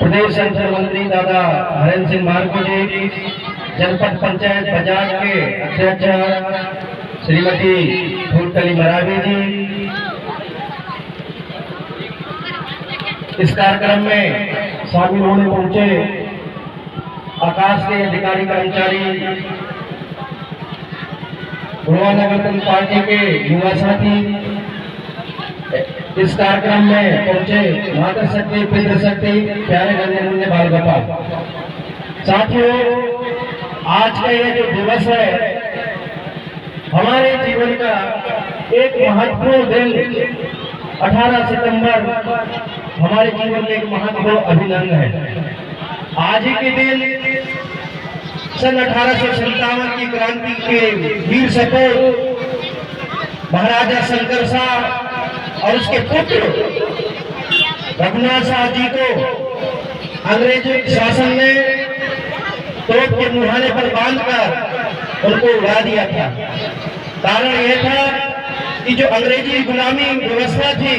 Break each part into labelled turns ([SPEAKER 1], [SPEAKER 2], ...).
[SPEAKER 1] प्रदेश संसद मंत्री दादा हरेंद्र सिंह मार्को जी, जनपद पंचायत बजाज के अध्यक्ष श्रीमती फूलकली मरावी जी, इस कार्यक्रम में शामिल होने पहुंचे आकाश के अधिकारी कर्मचारी, गुरुवाना गणतंत्र पार्टी के युवा साथी, इस कार्यक्रम में पहुंचे मातृशक्ति, पितृशक्ति, प्यारे गण्य बाल गोपाल साथियों, आज का ये जो दिवस है हमारे जीवन का एक महत्वपूर्ण दिन। 18 सितंबर हमारे जीवन में एक महत्वपूर्ण अभिनंदन है। आज ही के दिन सन 1857 की क्रांति के वीर सपूत महाराजा शंकर शाह और उसके पुत्र रघुनाथ शाह जी को अंग्रेजों के शासन में तोप के मुहाने पर बांधकर उनको उड़ा दिया था। कारण यह था कि जो अंग्रेजी गुलामी व्यवस्था थी,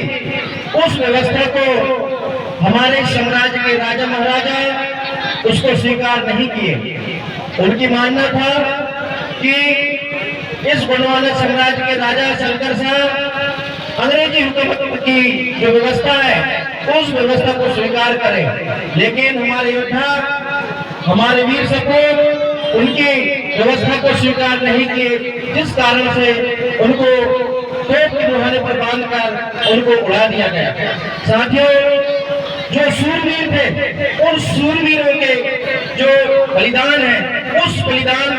[SPEAKER 1] उस व्यवस्था को हमारे साम्राज्य के राजा महाराजा उसको स्वीकार नहीं किए। उनकी मानना था कि इस गोंडवाना साम्राज्य के राजा शंकर शाह अंग्रेजी हुकूमत की जो व्यवस्था है उस व्यवस्था को स्वीकार करें, लेकिन हमारे योद्धा, हमारे वीर सपूत उनकी व्यवस्था को स्वीकार नहीं किए, जिस कारण से उनको तोप के मुहाने पर बांधकर उनको उड़ा दिया गया। साथियों, जो शूरवीर थे, उन शूरवीरों के जो बलिदान है, उस बलिदान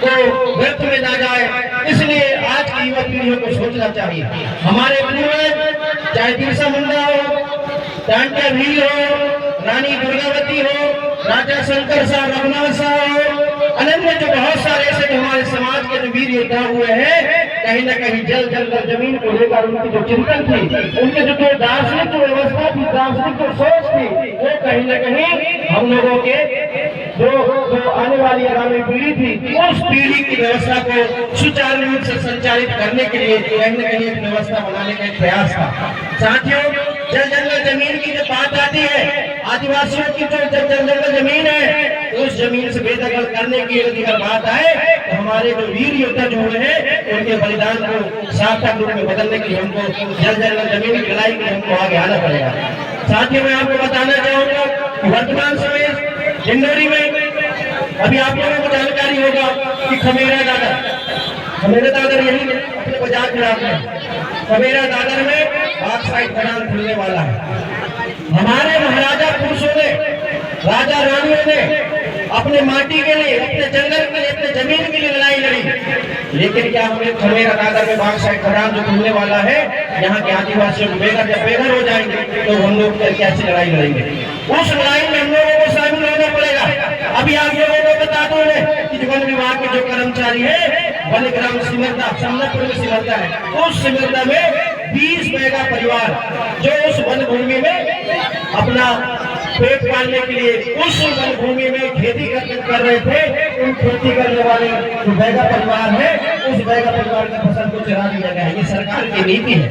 [SPEAKER 1] को व्यर्थ में ना जाए, इसलिए आज की युवा पीढ़ियों को सोचना चाहिए। हमारे पूर्वज चाहे बिरसा मुंडा हो, टांटिया भील हो, रानी दुर्गावती हो, राजा शंकर शाह, रघुनाथ शाह हो, अन्य जो बहुत सारे ऐसे हमारे समाज के जो वीर योद्धा हुए हैं, कहीं न कहीं जल जंगल जमीन को लेकर उनकी जो चिंतन थी, उनके जो दार्शनिक जो व्यवस्था थी, दार्शनिक जो सोच थी, वो कहीं न कहीं हम लोगों के जो आने वाली आगामी पीढ़ी थी, उस पीढ़ी की व्यवस्था को सुचारू रूप से संचालित करने के लिए कहीं न कहीं एक व्यवस्था बनाने का एक प्रयास था। साथियों, जल जंगल जमीन की जो बात आती है, आदिवासियों की जो जल जंगल जमीन है, उस जमीन से बेदखल करने की यदि बात आए तो हमारे जो वीर योद्धा जो हुए हैं, उनके बलिदान को सार्थक रूप में बदलने के लिए हमको जल जंगल जमीन की लड़ाई के लिए हमको आगे आना पड़ेगा। साथियों, मैं आपको बताना चाहूंगा कि वर्तमान समय जिंदगी में अभी आप लोगों को जानकारी होगा कि खमेरा दादर यही अपने बाजार में खमेरा दादर में बॉक्साइट खदान खुलने वाला है। हमारे महाराजा पुरुषों ने, राजा रानियों ने अपने माटी के लिए, अपने जंगल के लिए, अपने जमीन के लिए लड़ाई लड़ी, लेकिन क्या हमें खमेरा दादर में बॉक्साइट खदान जो खुलने वाला है, यहाँ के आदिवासियों को बेघर हो जाएंगे तो हम लोग कैसे लड़ाई लड़ेंगे? उस लड़ाई में हम लोगों को शामिल होना पड़ेगा। अभी आप लोगों को बता दो कि वन विभाग के जो कर्मचारी है, वन ग्राम सिमरता, समनापुर में सिमरता है, उस सिमरता में 20 मेगा परिवार जो उस वन भूमि में अपना पेट पालने के लिए उस वन भूमि में खेती कर रहे थे, उन खेती करने वाले जो बैगा परिवार है, उस बैगा परिवार की फसल को चरा दिया गया है। ये सरकार की नीति है।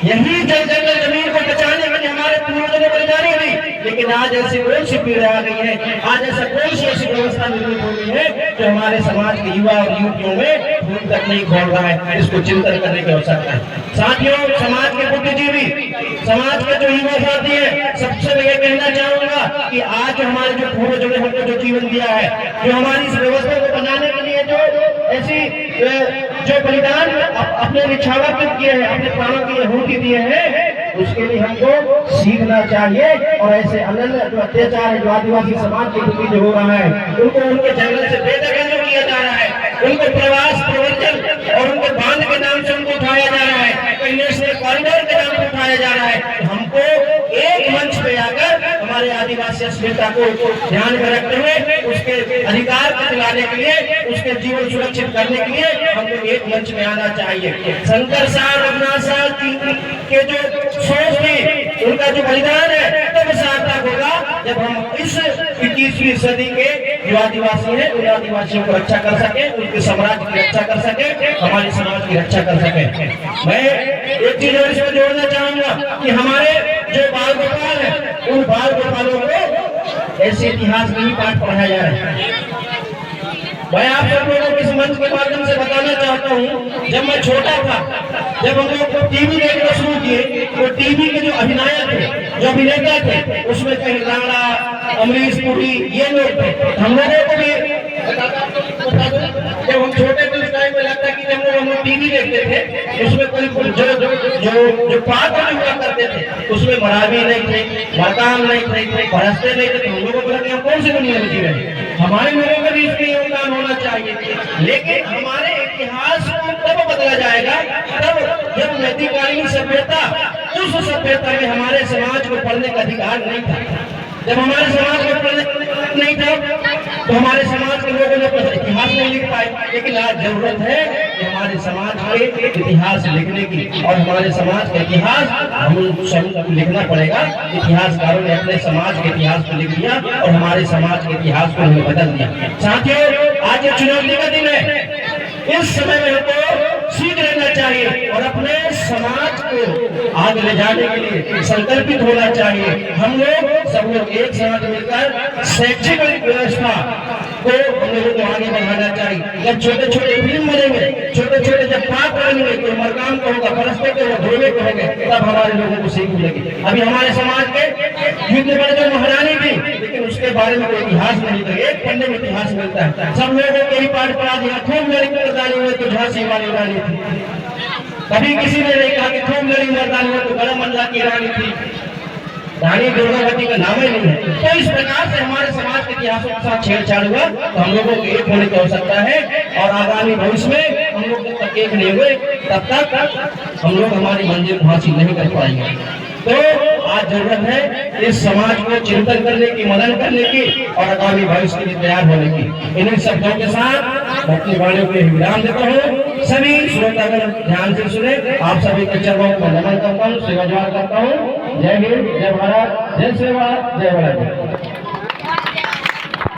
[SPEAKER 1] यही जल जंगल जमीन को बचाने के लिए हमारे पूर्वजों ने बलिदानी दी, लेकिन आज ऐसी कौन सी पीढ़ी आ गई है, आज ऐसा कौन सी ऐसी व्यवस्था निर्मित हो गई है जो हमारे समाज के युवा और युवतियों में खून तक नहीं खोल रहा है? इसको चिंतन करने की आवश्यकता है। साथियों, समाज के बुद्धिजीवी, समाज के जो युवा साथी है, सबसे मैं ये कहना चाहूंगा कि आज हमारे जो पूर्वजों ने हमको जो जीवन दिया है, जो हमारी इस व्यवस्था को बनाने के लिए जो ऐसी जो बलिदान अपने निछावर किए हैं, अपने प्राणों की आहुति दिए हैं, उसके लिए हमको सीखना चाहिए। और ऐसे अनन्य जो अत्याचार है, जो आदिवासी समाज के प्रति जो हो रहा है, उनको उनके जंगल से बेदखल जो किया जा रहा है, उनको प्रवास प्रवर्तन और उनके बांध के नाम से उनको उठाया जा रहा है, कहीं नेशनल कॉरिडोर के नाम से उठाया जा रहा है। हमको एक मंच पे आकर हमारे आदिवासी अस्मिता को ध्यान में रखते हुए उसके अधिकार को दिलाने के लिए, उसके जीवन सुरक्षित करने के लिए हमको एक मंच में आना चाहिए। शंकर शाह, रघुनाथ शाह के जो सोच थी, उनका जो बलिदान है, तब सार्थक होगा जब हम इस 21वीं सदी के जो आदिवासी है, उन आदिवासियों को रक्षा कर सके, उनके साम्राज्य की रक्षा कर सके, हमारे समाज की रक्षा कर सके। मैं एक चीज इसमें जोड़ना चाहूंगा कि हमारे जो बाल गोपाल है, उन बाल गोपालों को ऐसे इतिहास नहीं पाठ पढ़ाया जा रहा है। मैं आप सब लोगों को इस मंच के माध्यम से बताना चाहता हूँ, जब मैं छोटा था, जब हम लोग टीवी देखना शुरू किए तो टीवी के जो अभिनायक थे, जो अभिनेता थे, उसमें कहीं राणा, अमरीश पुरी, ये लोग थे। हम लोगों को भी जब हम छोटे थे उस टाइम में लगता कि जब हम लोग टीवी देखते थे उसमें कोई जो पात्र हुआ करते थे उसमें मरावी नहीं थे, मकान नहीं थे, परस्ते नहीं थे, तो हम लोगों को लगा हम कौन सी दुनिया में जी रहे हैं, हमारे लोगों का भी इसमें योगदान होना चाहिए। लेकिन हमारे इतिहास को तब बदला जाएगा तब जब वैदिककालीन सभ्यता, उस सभ्यता में हमारे समाज को पढ़ने का अधिकार नहीं था। जब हमारे समाज को पढ़ने नहीं था तो हमारे समाज के लोगों ने इतिहास नहीं लिख पाए। लेकिन आज जरूरत है कि हमारे समाज के इतिहास लिखने की, और हमारे समाज का इतिहास हम सबको लिखना पड़ेगा। इतिहासकारों ने अपने समाज के इतिहास को लिख दिया और हमारे समाज के इतिहास को उन्होंने बदल दिया। साथियों, आज ये चुनौती का दिन है। इस समय में हमको सीख लेना चाहिए और अपने समाज को आगे ले जाने के लिए संकल्पित होना चाहिए। हम लोग सब लोग एक साथ मिलकर शैक्षिक व्यवस्था को हम लोगों को आगे बढ़ाना चाहिए। जब छोटे छोटे फिल्म बनेंगे, छोटे छोटे जब पाठ बनेंगे, तो मरकाम को होगा, परस्ते को होगा, धोबे को होंगे, तब हमारे लोगों को सीख मिलेगी। अभी हमारे समाज के युद्ध में जो महारानी थी, लेकिन उसके बारे में कोई इतिहास नहीं था। एक पन्ने में इतिहास मिलता है। सब लोगों को ही पाठ पढ़ा दिया, खूब लड़की मर्दानी हुई तो झांसी वाली रानी थी। कभी किसी ने नहीं कहा कि खूब लड़की मर्दानी हुई तो गरम मंडला की रानी थी। रानी दुर्गावती का नाम ही नहीं है। तो इस प्रकार से हमारे समाज के इतिहास के साथ छेड़छाड़ हुआ, तो हम लोगों को एक होने की आवश्यकता है। और आगामी भविष्य में हम लोग जब तक एक नहीं हुए तब तक हम लोग हमारी मंजिल हासिल नहीं कर पाएंगे। तो आज जरूरत है इस समाज को चिंतन करने की, मनन करने की और आगामी भविष्य के लिए तैयार होने की। इन्हीं शब्दों के साथ अपनी वाणी को विराम देता हूँ। सभी श्रोतागण ध्यान से सुने। आप सभी के चरणों को नमन करता हूँ, सेवा करता हूँ। जय हिंद, जय भारत, जय सेवा, जय भारत।